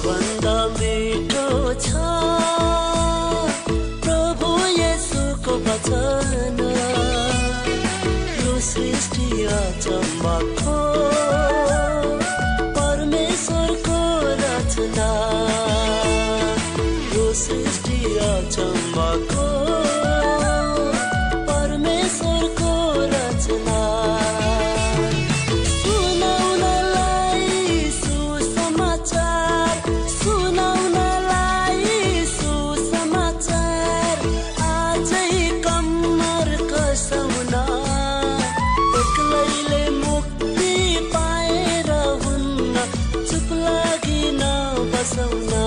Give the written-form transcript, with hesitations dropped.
भन्दा मिठो छ प्रभु येशूको वचन। यो सृष्टि अचम्मको परमेश्वरको रचना। यो सृष्टि अचम्मको परमेश्वरको रचना। एक्लैले मुक्ति पाएर हुन्न चुप लागि नबसौना।